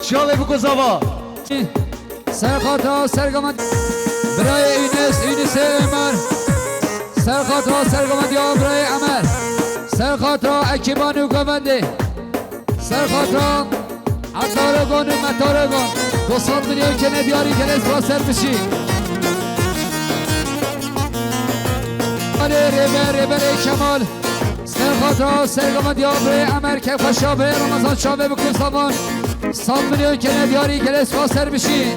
چاله بگذابا سرخاطر سرگمند برای اینس عمر سرخاطر سرگمند یا برای عمر سرخاطر اکیبانو گونده سرخاطر عطارگان و مطارگان 200 میلیون که ندیاری که نسبا سر بشی ریبر کمال سرخاطر سرگمند یا برای عمر که خوشا برای رمضان شابه بکن سامان 100 میلیون که ندیاری که نسبا سر بشی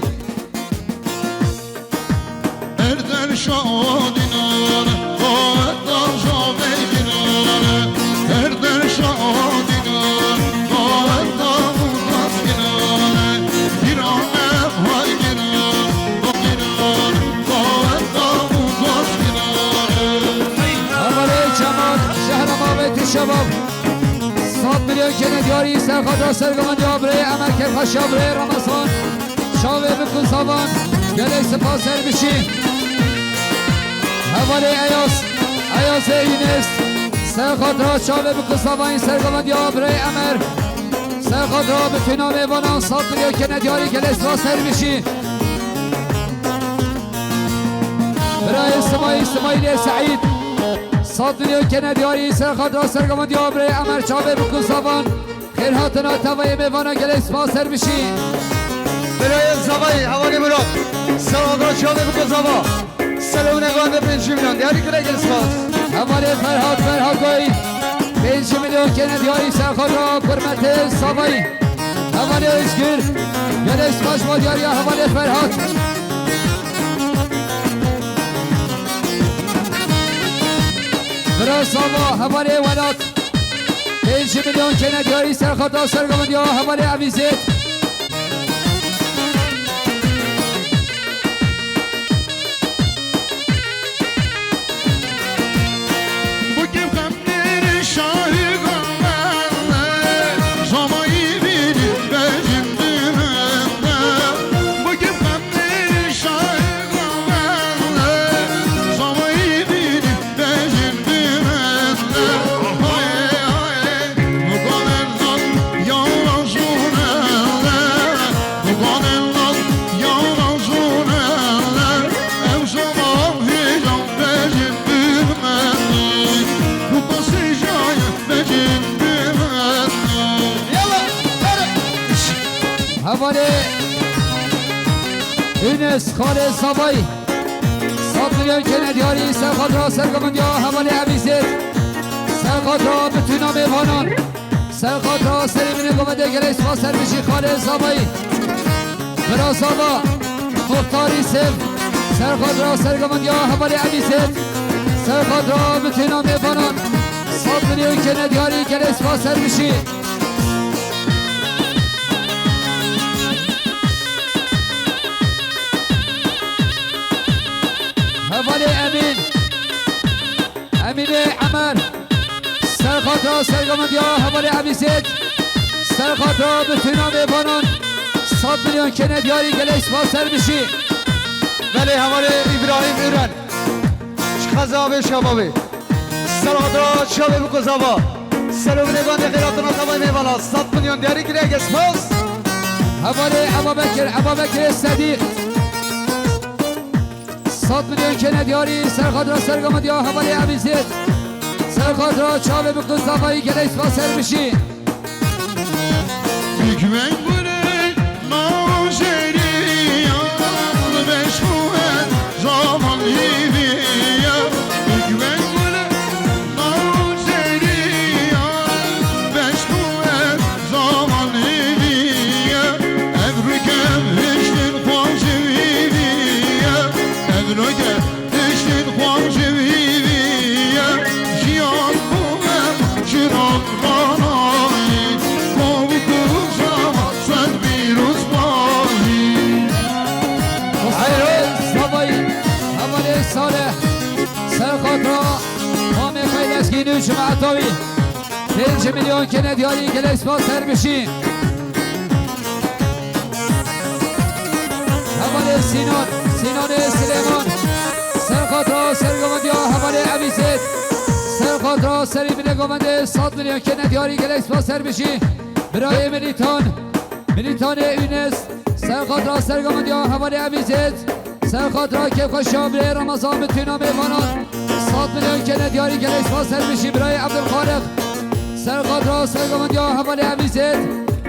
Erder şadinan, ağettan şabeykinan Erder şadinan, ağettan mutaskinan Girane hay giran, ağettan mutaskinan Arvale Cemal, şehre maveti şebab 100 milyon که ندیاری سرخاطر سرگمند یا برای عمر که خوشا برای رمضان شابه بکن سامان گله سپاس سر بشی حوالی ایاس اینست سرخاطرات شابه بکن سامان سرگمند یا برای عمر سرخاطرات به فینام ایوانان 100 میلیون که ندیاری گله سپاس سر بشی برای اسماعیل سعید 100 میلیون که ندیاری سرخاطرات سرگمند یا برای عمر شابه بکن سامان خیرهاتنا توای میوانان گله سپاس سر بشی برای زبای حوالی مراد سرخاطر چاله بگذابا سلام نگانده 5 میلیون دیاری کنه گلسپاس حوالی فرهاد گوی 5 میلیون که ندیاری سرخاطر کرمت سابایی حوالی ازگیر گله سپاس مادیاری حوالی فرهاد براساوا حوالی ولاد 5 میلیون که ندیاری سرخاطر سرگمند یا حوالی عویزت Bugün kamleri şahı gamberle Zamayı bilip becim dümenle Bugün kamleri şahı gamberle Zamayı bilip becim dümenle Haye haye Nukanellan yalan zunelle Nukanellan yalan zunelle Ev zaman hicam becim dümenle Bu sıcağın becim dümenle حوالی اینس خاله سابایی 100 میلیون که ندیاری سرخاطر سرگمند یا حوالی عویزت سرخاطر بتونا میوانان سرخاطر سریمین گمده گله سپاس سر بشی خاله سابایی براساوا مختاری سف سرخاطر سرگمند یا حوالی عویزت سرخاطر بتونا میوانان 100 میلیون که ندیاری گله سپاس سر بشی حوالی امین عمر سرخاطر سرگمند یا حوالی عویزت سرخاطر به فینام ایوانان 100 میلیون که ندیاری گله سپاس سر بشی ولی حوالی ابراهیم ایران خزابه شبابه سرخاطر چاله بگذابا سلام نگانده خیراتنا توای میوانا 100 میلیون دیاری کنه گلسپاس حوالی ابابکر صدیق 100 میلیون که ندیاری سرخاطر سرگمند یا حوالی عویزت سرخاطر چاله بکن سابایی گله سپاس سر بشی Hükmen bırak nazeri Yağlı meşgul zaman gibi Hükmen bırak nazeri Yağlı meşgul zaman gibi Evrükem işin kvanci gibi Evrükem işin kvanci gibi Cihan bu hem cihan bana ساله سرخاطر مام خیلی از گینو جمعتاوی 5 میلیون که ندیاری گله سپاس سر بشی حوالی سینان سلیمان سرخاطر سرگمند یا حوالی عویزت سرخاطر سری بینه گمنده 100 میلیون که ندیاری گله سپاس سر بشی برای ملیتان ملیتان اونس سرخاطرا سرگامندیا حوالی عویزت سرخاطرا که خوشابره رمضان بتوینا میوانان 100 میلیون که ندیاری که اسفا سر بشی برای عبدالخالق سرخاطرا سرگامندیا حوالی عویزت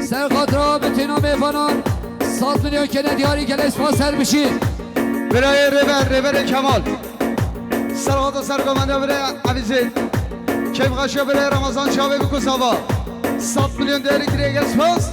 سرخاطرا بتوینا میوانان 100 میلیون که ندیاری که اسفا سر بشی برای ربر کمال سرخاطر سرگامنده برای عویزت که خوشا برای رمضان شابه بکوزاوا 100 میلیون دیاری که ریگل سپاس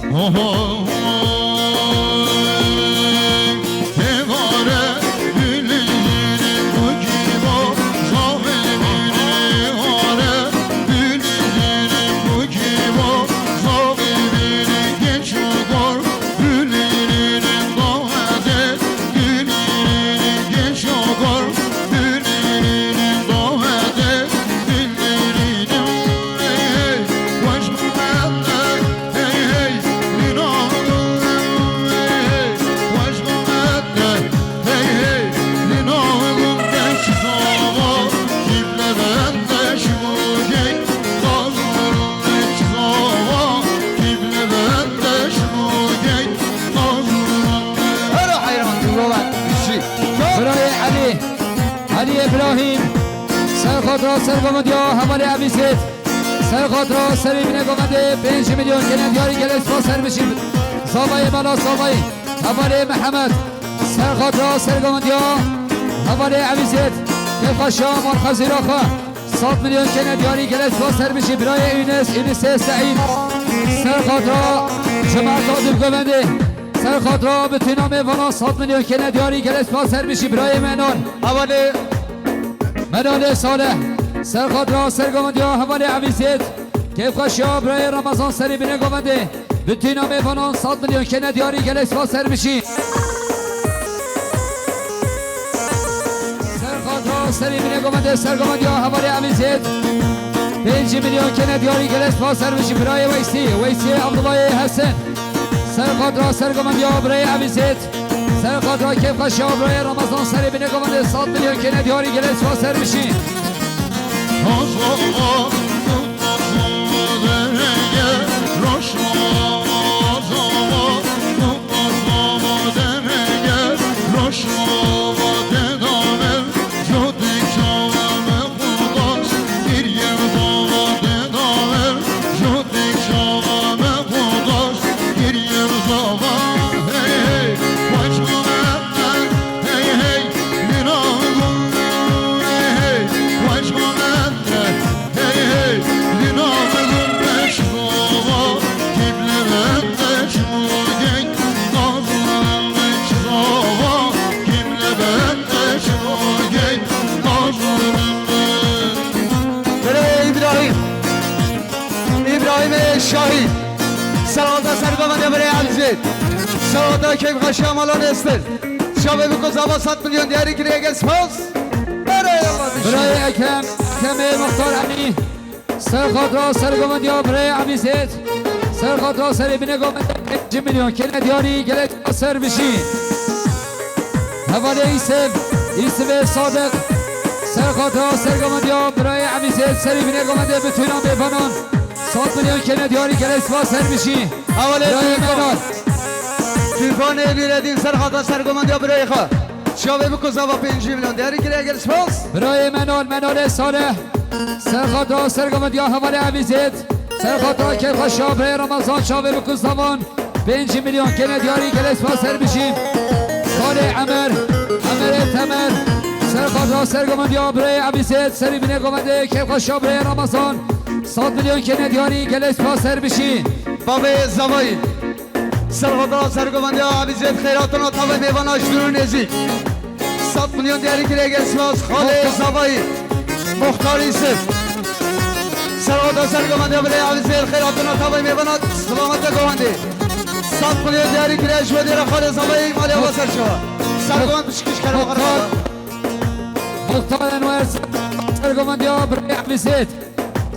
علی ابراهیم سرخاطرا سرگامندیا حوالی عویزت سرخاطرا سری بینه گامنده 5 میلیون که ندیاری که اسفا سر بشیم زاوای بالا زاوای حوالی محمد سرخاطرا سرگامندیا حوالی عویزت که خوشا مرخزی راخا 100 میلیون که ندیاری که اسفا سر بشیم برای اینس سعید سرخاطرا جمعت آدم گامنده سرخاطرا بتوینا میوانا 100 میلیون که ندیاری که اسفا سر بشی برای منال صالح سرخاطرا سرگامندیا حوالی عویزت که خوشا برای رمضان سری بینه گامنده بتوینا میوانا 100 میلیون که ندیاری که اسفا سر بشی سرخاطرا سری بینه گامنده سرگامندیا حوالی عویزت 5 میلیون که ندیاری که اسفا سر بشی برای ویسی عبدالله حسن سرخاطرا سرگامندیا برای عویزت سرخاطرا که خوشا برای رمضان سری بینه گامنده 100 میلیون که ندیاری گل اسفا سر بشی شاهی سلامت سرگامنده برای عویزت سلامت که خوشا مالان استر شابه بکوزاوا 100 میلیون دیاری که ریگل سپاس برای اکرم مختار علی سرخاطرا سرگامندیا برای عویزت سرخاطرا سری بینه گامنده 5 میلیون که ندیاری گل اسفا سر بشی حوالی ایسف صادق سرخاطرا سرگامندیا برای عویزت سری بینه گامنده بتوینا میوانان 100 میلیون که ندیاری که اسفا سر بشی حوالی توفان بیردین سرخاطرا سرگامندیا برای خواه شابه بکوزاوا 5 میلیون دیاری که ریگل سپاس برای منال صالح سرخاطرا سرگامندیا حوالی عویزت سرخاطرا که خوشا برای رمضان شابه بکوزاوان 5 میلیون که ندیاری که اسفا سر بشی صالح عمر تمر سرخاطرا سرگامندیا برای عویزت سری بینه گامنده که خوشا برای رمضان 100 میلیون که ندیاری گل اسفا سر بشی باب زوایی سرخاطرا سرگامندیا عویزت خیراتون و طبع میواناش درون نزی 100 میلیون دیاری که ریگل سپاس خاله زوایی مختار ایسف سرخاطرا سرگامندیا برای عویزت خیراتون و طبع میوانات سلامت گوانده 100 میلیون دیاری که ریگل شو دیر خاله زوایی مالی آبا سر شو سرگامند بشکش کرم مختار انوار سرگامندیا برای عویزت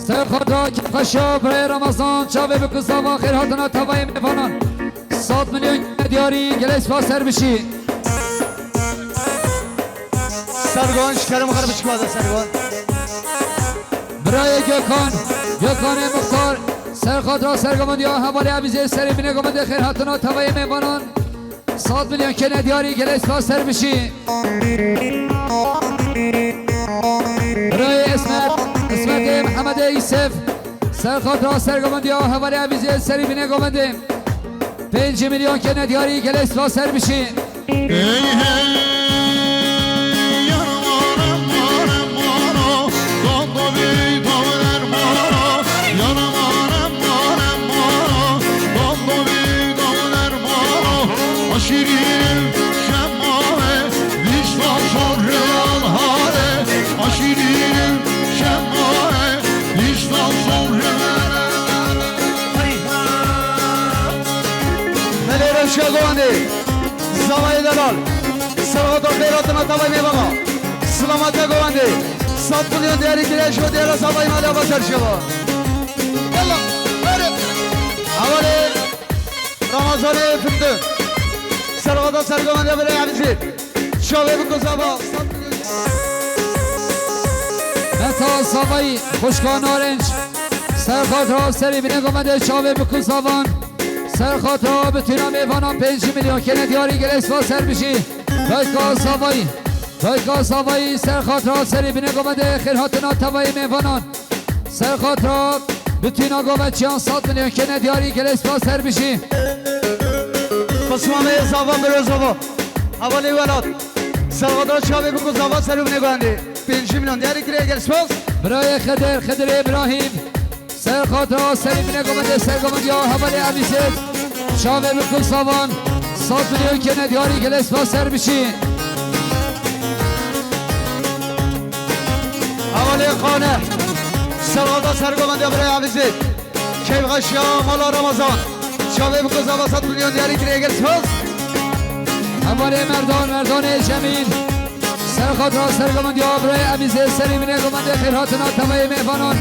سرخاطرا که خوشا برای رمضان شابه بکوزاوا خیراتنا طبع میوانان 100 میلیون دیاری گل اسفا سر بشی سرگان شکرم خراب چکواده سرگان برای گکان مختار سرخاطر سرگماندی ها حوالی عویزه سری بینه گمانده خیر حتنا توای میوانان 100 میلیون که ندیاری گل اسپاس سر بشی برای اسمت محمد ایسف سرخاطر سرگماندی ها حوالی عویزه سری بینه گمانده 5 میلیون که ندیاری گل اسپاس سر بشی Şirin şemmame Vişvan sonrayan hale Şirin şemmame Vişvan sonrayan Melere Şagovandi Zavayı Dalal Sarıqat Kheyratına Tavay Meyvana Selamatya Govandi 7 milyon değeri kireç ve değeri Zavayı Malaba Serşeva Yallah hadi Havali Ramazan-ı Fındı Sarıqat Sarıqamanda böyle abisi Şave bu kuzaba Meta Savayı Xoşkan Orange سرخاطر سری بینه گمانده شاوه بکن ساوان سرخاطر بتونم میوانم 5 میلیون که ندیاری گل اسفاس سر بشی دایکا ساوایی سرخاطر سری بینه گمانده خیرهاتنا توایی میوانان سرخاطر بتونم گمانده 100 میلیون که ندیاری گل اسفاس سر بشی قسمامه زاوان بره زاوان حوالی ولاد سرخاطر شاوه بکن زاوان سری بینه گمانده 5 میلیون دیاری گل اسفاس برای خدر ابراهیم سرخاطر سری بینه گمانده سرگماندی ها حوالی عویزت شاوه بکن ساوان 100 میلیون که ندیاری گل اسفاس سر بشی حوالی خانه سرخاطر سرگماندی برای عویزت کیف غشیا مالا رمضان شاوه بکن زاوان 100 میلیون دیاری گل اسفاس حوالی مردان جمیل سرخاطر سرگماندی ها برای عویزت سری بینه گمانده خیرهاتنا توایی میوانان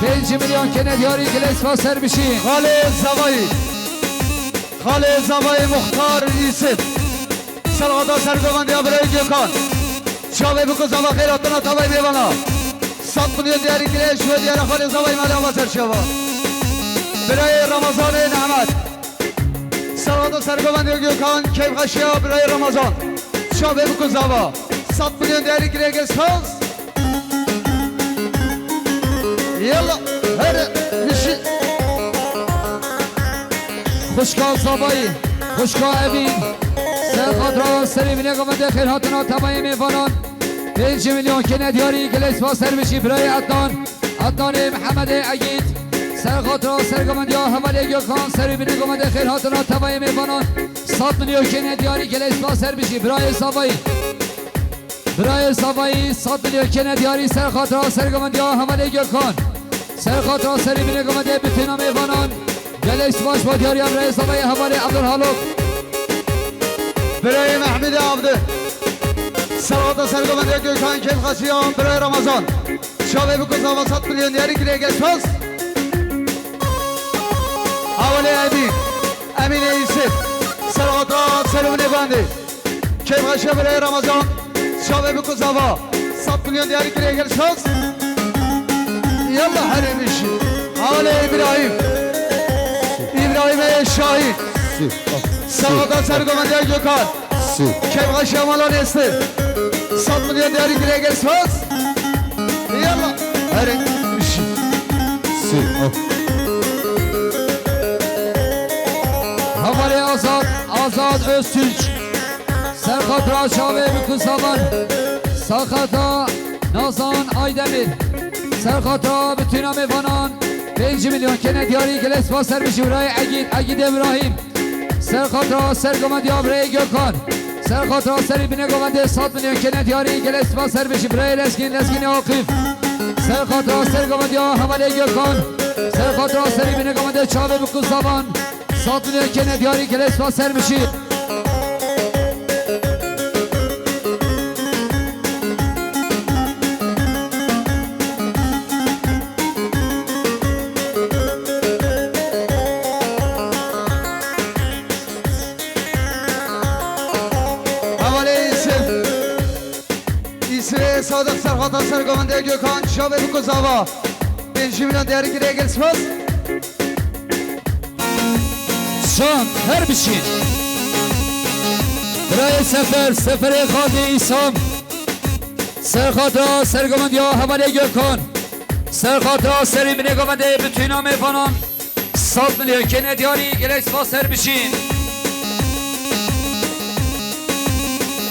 5 میلیون که ندیاری گل اسفاس سر بشی خالد زوایی مختار یوسف سرخاطر سرگماندی برای گیوکان شاوه بکن زوا خیراتنا توای میوانا 100 میلیون دیاری گلش و دیار خالد زوایی مالی آبا سرشوا برای رمضان نعمت سرخاطر سرگماندی گیوکان کیف غشیا برای رمضان شاوه بکن زوا 100 میلیون دیاری گلش اسفاس یلا هره میشی خوشکال سابایی خوشکال اوین سرخاطر سری بینه گمانده خیرهاتنا توایی میوانان 5 میلیون که ندیاری گل اسفاس سر بشی برای عدنان محمد عگید سرخاطر سرگماندی ها حوالی گیوکان سری بینه گمانده خیرهاتنا توایی میوانان 100 میلیون که ندیاری گل اسفاس سر بشی برای سابایی 100 میلیون که ندیاری سرخاطر سرگماندی ها حوالی گیوکان سرخاطر سری بینه گمانده بتونا میوانان گل اسفاس با دیاری برای سابایی حوالی عبدالحالوک برای محمد عبده سرخاطر سرگماندی گیوکان کیف غشیا برای رمضان شاوه بکن زوا 100 میلیون دیاری گل اسفاس حوالی امین یوسف سرخاطر سرمونه بنده کیف غشیا برای رمضان شاوه بکن زوا 100 میلیون دیاری گل اسفاس یلا حریمیشی حوالی ابراهیم شاهی سرخاطر سرگماندی گیوکان کیف غشیا مالان استه 100 میلیون دیاری گل اسفاس یلا حریمیشی حوالی آزاد öztürk سرخاطر شاوه بکن ساوان سرخاطر نازان آیدمیر سرخاطر بتونا میوانان 5 میلیون که ندیاری گل اسفاس سر بشی برای عگید ابراهیم سرخاطر سرگماندی ها برای گیوکان سرخاطر سری بینه گمانده 100 میلیون که ندیاری گل اسفاس سر بشی برای لسکین عاقب سرخاطر سرگماندی ها حوالی گیوکان سرخاطر سری بینه گمانده شاوه بکن ساوان 100 میلیون که ندیاری گل اسفاس سر بشی صادق سرخاطر سرگماندی گیوکان شاوه بکن زوا 5 میلیون دیاری گل اسفاس شام هر بشین برای سفر خادی ایسام سرخاطر سرگمند یا حواله گرکن سرخاطر سری بینه گمنده بتوینا میفانان 100 میلیون که ندیاری گلیس با سر بشین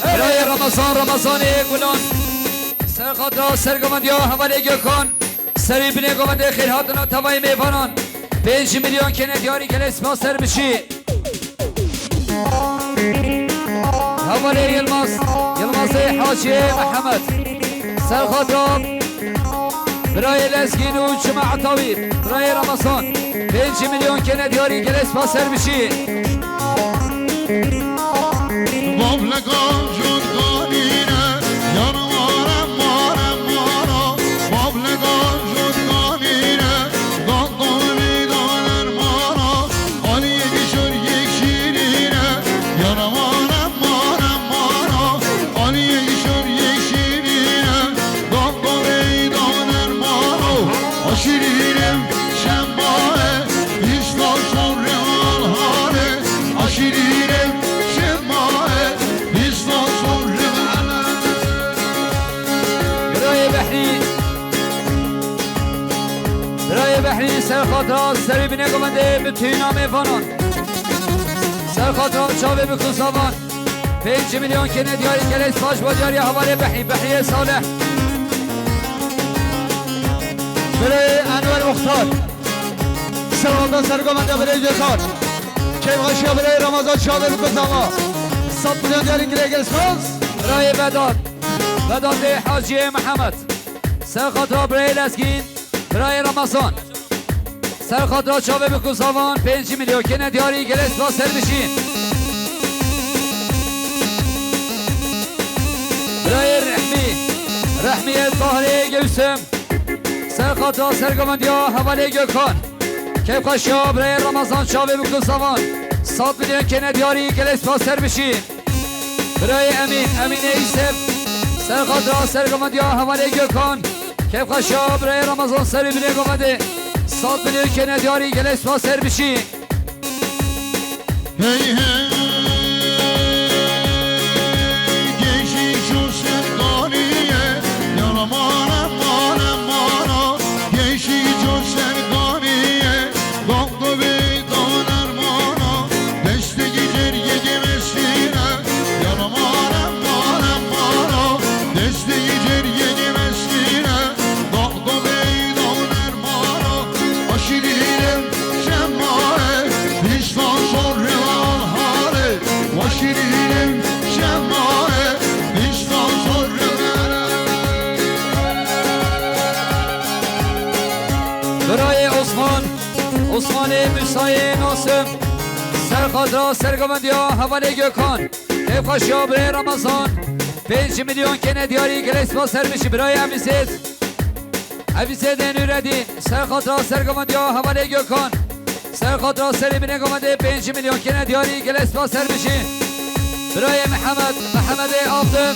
برای رمضان گلان سرخاطر سرگمند یا حواله گرکن سری بینه گمنده خیرهاتنا توای میفانان 5 میلیون که ندیاری گلیس با سر بشین حواله یلماس حاجی محمد سرخاطر برای لزگین و جماع طویل برای رمضان 5 میلیون که ندیاری گلیس با سر بشی بابلگان جدگانینه یارو مارم بابلگان جدگانینه دادان بیدانر مارا حالی یکی شد یک شیرینه یارو مارم حالی یکی شد یک شیرینه دادان بیدانر مارا آشیرینم شنباه ایشلا شد ریال هاره آشیرینم شنباه ایشلا شد ریال برای بحری سرخاطر سری بینه گمنده بتوینا میفانان سرخاطر چاوه بکن ساوان 5 میلیون که ندیاری گلیس باش با دیاری حواله بحری صالح برای انور مختار سرخاطر سرگمنده برای جکار کیف غشیا برای رمضان شاده بکن زما 100 میلیون دیاری گلیس باز برای بداد حاجی محمد سرخاطر برای لزگین برای رمضان سرخاطر چاوه بکن ساوان 5 میلیون که ندیاری گلیس با سر بشین برای رحمی طاهری گوسم سرخاطر سرگمند یا حواله گرکن کیف خشیا برای رمضان چاوه بکن ساوان 100 میلیون که ندیاری گلیس با سر بشین برای امین ایسف سرخاطر سرگمند یا حواله گرکن کیف خشیا برای رمضان سری بینه گمده 100 میلیون که ندیاری گلیس با سر بشین Hey hey Gençlik şu serganiye Yana mara Gençlik şu serganiye Kalktı beydaner mara Deste gider yedimesine Yana mara Deste gider yedimesine Kalktı beydaner mara Aşirim şemmae Pişman sonra Şirinim şemmae Pişman sonra برای عثمان موسای ناسم سرخاطر سرگمند یا حواله گرکن کیف خشیا برای رمضان 5 میلیون که ندیاری گلیس با سر بشی برای عویزید نوردین سرخاطر سرگمند یا حواله گرکن سرخاطر سری بینه گمنده 5 میلیون که ندیاری گلیس با سر بشی برای محمد آفدم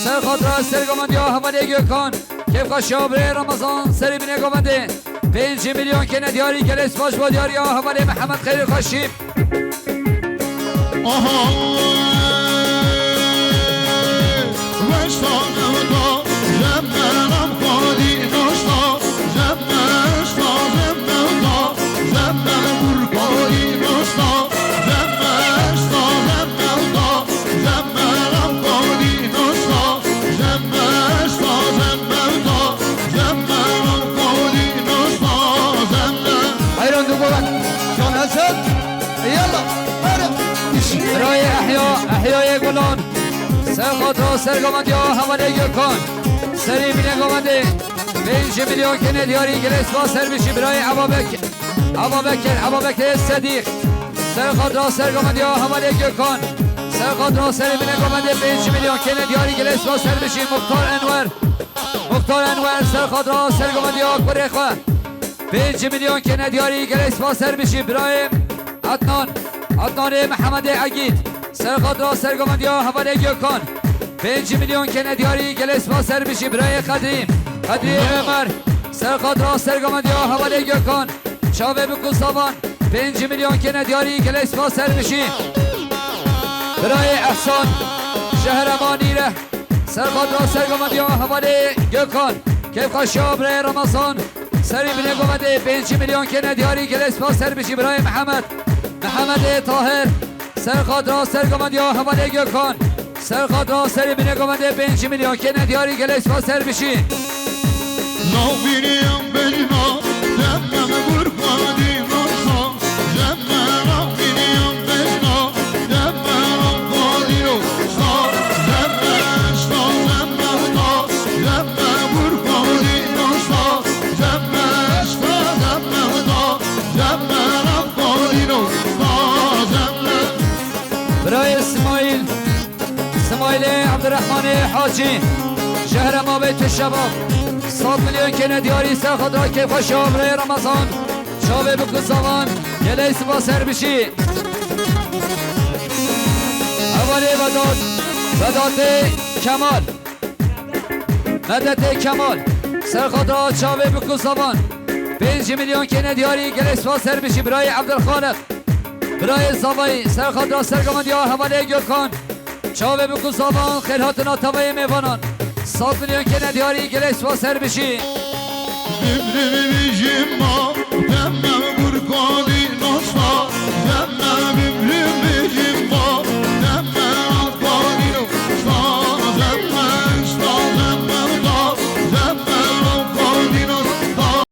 سرخاطر سرگمند یا حواله گرکن کیف خشیا برای رمضان سری بینه گمنده 5 میلیون که ندیاری گلیس باش با دیاری یا حواله محمد خیر خشیم Aha Veştanımda Zemmenem kadi noşta Zemmeşta Zemmenem kurkadi noşta Zemmeşta Zemmenem kadi noşta Zemmeşta Zemmenem kadi noşta Zemmenem hayran dugolan Can Hasan yalla hadi برای احیای گلان سرخاطر سرگمند یا حواله گرکن سری بینه گمنده 5 میلیون که ندیاری گلیس با سر بشی برای عبابکر صدیق سرخاطر سرگمند یا حواله گرکن سرخاطر سری بینه گمنده 5 میلیون که ندیاری گلیس با سر بشی مختار انور سرخاطر سرگمند یا کره 5 میلیون که ندیاری گلیس با سر بشی برای عدنان محمد عگید سرخاطر سرگمند یا حواله گرکن 5 میلیون که ندیاری گلیس با سر بشی برای خدریم عمر سرخاطر سرگمند یا حواله گرکن چاوه بکن ساوان 5 میلیون که ندیاری گلیس با سر بشی برای احسان شهرمانی ره سرخاد را سرگمندی ها حواله گکان که قشا برای رمضان سری بینه گمده 5 میلیون که ندیاری گلیس با سر بشی برای محمد طاهر سرخاد را سرگمندی ها حواله گکان سرخاد را سری بینه گمده 5 میلیون که ندیاری گلیس با سر بشی نوینیم بجنا دمم برخوادی نوسا جمع نوینیم بجنا دمم قادی نوسا جمع اشتا جمع برخوادی نوسا جمع اشتا جمع قادی نوسا جمع برای اسماعیل عبدالرحمن حاجی شهر ما بیت الشباب 100 میلیون که ندیاری سرخاد را که خوش برای رمضان شابه بکن زمان گلیس با سر بشی اولی وداد کمال مدت کمال سرخاد را شابه بکن زمان 5 میلیون که ندیاری گلیس با سر بشی برای عبدالخالق برای زوایی سرخاد را سرگمندی ها حواله گرکان شابه بکن زمان خیرات ناتوای میوانان 100 میلیون که ندیاری گلیس با سر بشی Bimri bimri jimma, demem burkadi nosa, demem